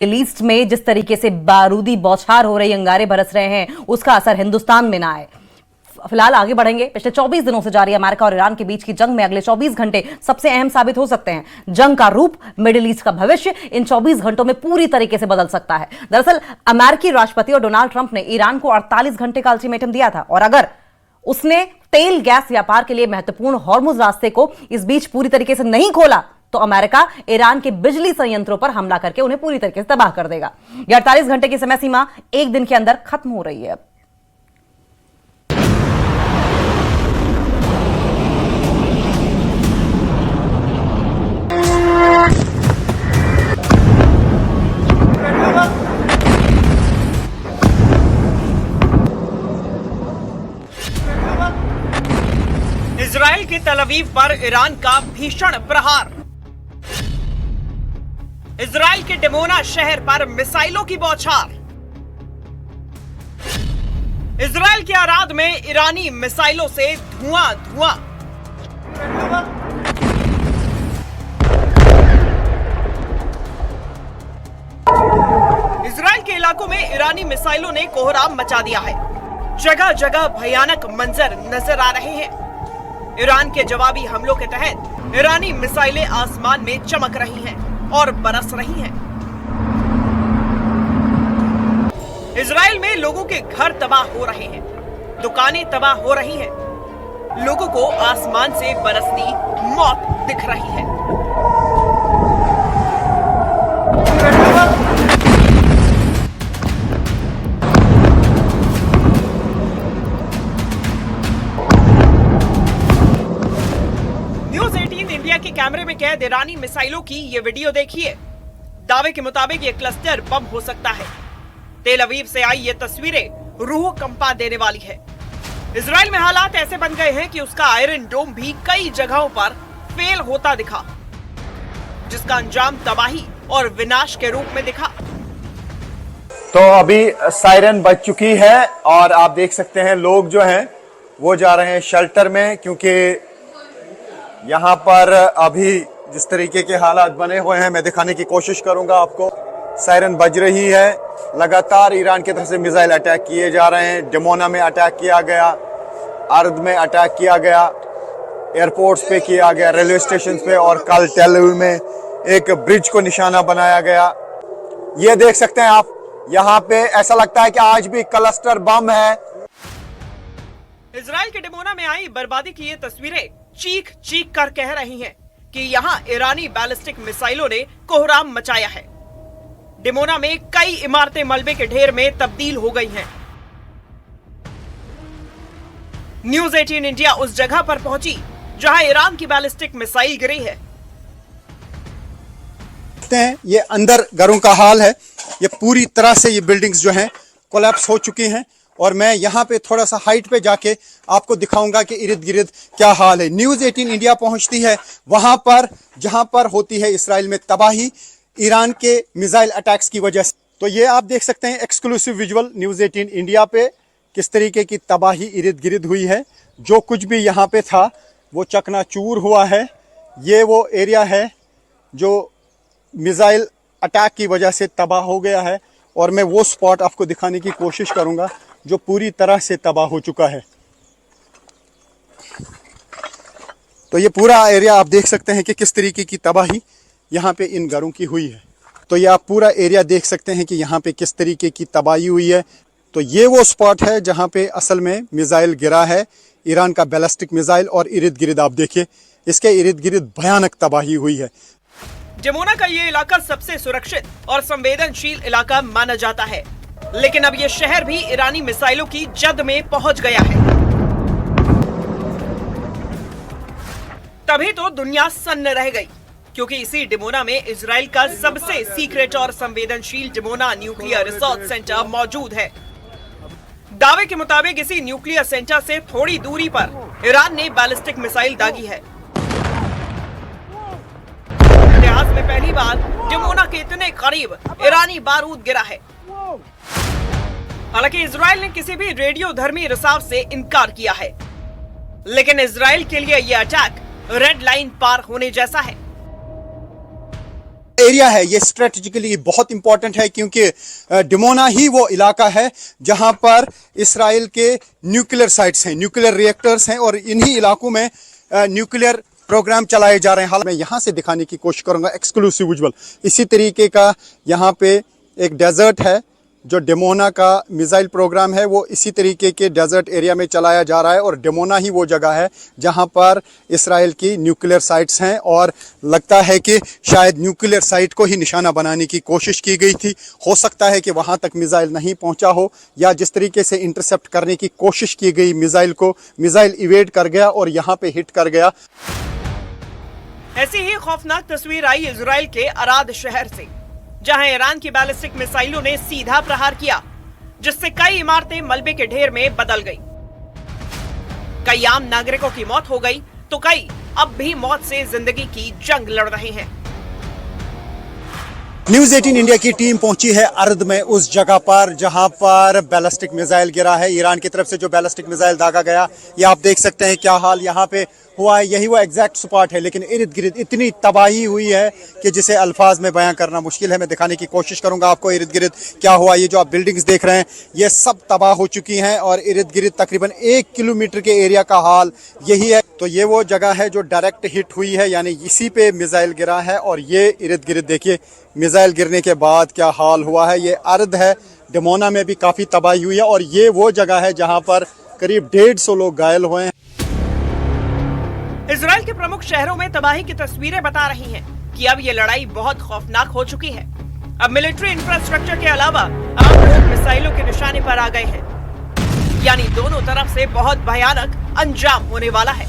East में जिस तरीके से बारूदी बौछार हो रही, अंगारे बरस रहे हैं, उसका असर हिंदुस्तान में ना आए। फिलहाल आगे बढ़ेंगे। पिछले 24 दिनों से जारी अमेरिका और ईरान के बीच की जंग में अगले 24 घंटे सबसे अहम साबित हो सकते हैं। जंग का रूप, मिडिल ईस्ट का भविष्य इन 24 घंटों में पूरी तरीके से बदल सकता है। दरअसल अमेरिकी राष्ट्रपति और डोनाल्ड ट्रंप ने ईरान को 48 घंटे का अल्टीमेटम दिया था और अगर उसने तेल गैस व्यापार के लिए महत्वपूर्ण हॉर्मुज रास्ते को इस बीच पूरी तरीके से नहीं खोला तो अमेरिका ईरान के बिजली संयंत्रों पर हमला करके उन्हें पूरी तरीके से तबाह कर देगा। यह 48 घंटे की समय सीमा एक दिन के अंदर खत्म हो रही है। इजराइल के तल अवीव पर ईरान का भीषण प्रहार। इजराइल के डिमोना शहर पर मिसाइलों की बौछार। इजराइल के अराद में ईरानी मिसाइलों से धुआं धुआं। इजराइल के इलाकों में ईरानी मिसाइलों ने कोहराम मचा दिया है। जगह जगह भयानक मंजर नजर आ रहे हैं। ईरान के जवाबी हमलों के तहत ईरानी मिसाइलें आसमान में चमक रही हैं और बरस रही हैं। इजराइल में लोगों के घर तबाह हो रहे हैं, दुकानें तबाह हो रही हैं, लोगों को आसमान से बरसती मौत दिख रही है। न्यूज़ 18 इंडिया के कैमरे में कैद ईरानी मिसाइलों की ये वीडियो देखिए। दावे के मुताबिक ये क्लस्टर बम हो सकता है। तेल अवीव से आई ये तस्वीरें रूह कंपा देने वाली है। इजराइल में हालात ऐसे बन गए हैं कि उसका आयरन डोम भी कई जगहों पर फेल होता दिखा, जिसका अंजाम तबाही और विनाश के रूप में दिखा। तो अभी सायरन बज चुकी है और आप देख सकते हैं लोग जो हैं वो जा रहे हैं शेल्टर में, क्योंकि यहाँ पर अभी जिस तरीके के हालात बने हुए हैं मैं दिखाने की कोशिश करूंगा आपको। सायरन बज रही है, लगातार ईरान की तरफ से मिसाइल अटैक किए जा रहे हैं। डिमोना में अटैक किया गया, अर्द में अटैक किया गया, एयरपोर्ट्स पे किया गया, रेलवे स्टेशन पे, और कल टेल अवीव में एक ब्रिज को निशाना बनाया गया। ये देख सकते हैं आप, यहाँ पे ऐसा लगता है कि आज भी क्लस्टर बम है। इजराइल के डिमोना में आई बर्बादी की ये तस्वीरें चीख चीख कर कह रही हैं कि यहाँ ईरानी बैलिस्टिक मिसाइलों ने कोहराम मचाया है। डिमोना में कई इमारतें मलबे के ढेर में तब्दील हो गई हैं। न्यूज़ 18 इंडिया उस जगह पर पहुंची जहां ईरान की बैलिस्टिक मिसाइल गिरी है। ये अंदर घरों का हाल है, ये पूरी तरह से ये बिल्डिंग्स जो हैं कोलैप्स हो चुकी हैं और मैं यहाँ पे थोड़ा सा हाइट पे जाके आपको दिखाऊंगा कि इर्द गिर्द क्या हाल है। न्यूज़ 18 इंडिया पहुंचती है वहां पर जहां पर होती है इसराइल में तबाही ईरान के मिसाइल अटैक्स की वजह से। तो ये आप देख सकते हैं एक्सक्लूसिव विजुअल न्यूज़ 18 इंडिया पे किस तरीके की तबाही इर्द गिर्द हुई है। जो कुछ भी यहाँ पे था वो चकनाचूर हुआ है। ये वो एरिया है जो मिसाइल अटैक की वजह से तबाह हो गया है और मैं वो स्पॉट आपको दिखाने की कोशिश करूंगा जो पूरी तरह से तबाह हो चुका है। तो ये पूरा एरिया आप देख सकते हैं कि किस तरीके की तबाही यहाँ पे इन घरों की हुई है। तो ये आप पूरा एरिया देख सकते हैं कि यहाँ पे किस तरीके की तबाही हुई है। तो ये वो स्पॉट है जहाँ पे असल में मिसाइल गिरा है, ईरान का बैलिस्टिक मिसाइल, और इर्द गिर्द आप देखिए इसके इर्द गिर्द भयानक तबाही हुई है। डिमोना का ये इलाका सबसे सुरक्षित और संवेदनशील इलाका माना जाता है, लेकिन अब ये शहर भी ईरानी मिसाइलों की जद में पहुंच गया है। तभी तो दुनिया सन्न रह गई, क्योंकि इसी डिमोना में इजराइल का सबसे सीक्रेट और संवेदनशील डिमोना न्यूक्लियर रिसर्च सेंटर मौजूद है। दावे के मुताबिक इसी न्यूक्लियर सेंटर से थोड़ी दूरी पर ईरान ने बैलिस्टिक मिसाइल दागी है। इतिहास में पहली बार डिमोना के इतने करीब ईरानी बारूद गिरा है। हालांकि इजराइल ने किसी भी रेडियो धर्मी रिसाव से इनकार किया है, लेकिन इजराइल के लिए यह अटैक रेड लाइन पार होने जैसा है। एरिया है ये स्ट्रेटेजिकली बहुत इंपॉर्टेंट है, क्योंकि डिमोना ही वो इलाका है जहां पर इसराइल के न्यूक्लियर साइट्स हैं, न्यूक्लियर रिएक्टर्स हैं, और इन्हीं इलाकों में न्यूक्लियर प्रोग्राम चलाए जा रहे हैं। हाल मैं यहां से दिखाने की कोशिश करूंगा एक्सक्लूसिव विजुअल। इसी तरीके का यहां पे एक डेजर्ट है, जो डिमोना का मिसाइल प्रोग्राम है वो इसी तरीके के डेजर्ट एरिया में चलाया जा रहा है, और डिमोना ही वो जगह है जहां पर इसराइल की न्यूक्लियर साइट्स हैं, और लगता है कि शायद न्यूक्लियर साइट को ही निशाना बनाने की कोशिश की गई थी। हो सकता है कि वहां तक मिसाइल नहीं पहुंचा हो, या जिस तरीके से इंटरसेप्ट करने की कोशिश की गई मिसाइल को, मिसाइल इवेड कर गया और यहाँ पे हिट कर गया। ऐसी ही खौफनाक तस्वीर आई इजराइल के अराद शहर से, जहां ईरान की बैलिस्टिक मिसाइलों ने सीधा प्रहार किया, जिससे कई इमारतें मलबे के ढेर में बदल गई। कई आम नागरिकों की मौत हो गई, तो कई अब भी मौत से जिंदगी की जंग लड़ रहे हैं। न्यूज़ 18 इंडिया की टीम पहुंची है अर्द में, उस जगह पर जहां पर बैलिस्टिक मिसाइल गिरा है। ईरान की तरफ से जो बैलिस्टिक मिसाइल दागा गया, ये आप देख सकते हैं क्या हाल यहाँ पे हुआ है। यही वो एग्जैक्ट स्पॉट है, लेकिन इर्द गिर्द इतनी तबाही हुई है कि जिसे अल्फाज में बयां करना मुश्किल है। मैं दिखाने की कोशिश करूंगा आपको इर्द गिर्द क्या हुआ। ये जो आप बिल्डिंग्स देख रहे हैं ये सब तबाह हो चुकी हैं, और इर्द गिर्द तकरीबन 1 किलोमीटर के एरिया का हाल यही है। तो ये वो जगह है जो डायरेक्ट हिट हुई है, यानी इसी पे मिसाइल गिरा है, और ये इर्द गिर्द देखिए मिसाइल गिरने के बाद क्या हाल हुआ है। ये अर्द है, डिमोना में भी काफ़ी तबाही हुई है, और ये वो जगह है जहाँ पर करीब 150 लोग घायल हुए हैं। इजराइल के प्रमुख शहरों में तबाही की तस्वीरें बता रही हैं कि अब ये लड़ाई बहुत खौफनाक हो चुकी है। अब मिलिट्री इंफ्रास्ट्रक्चर के अलावा आम लोग मिसाइलों के निशाने पर आ गए हैं, यानी दोनों तरफ से बहुत भयानक अंजाम होने वाला है।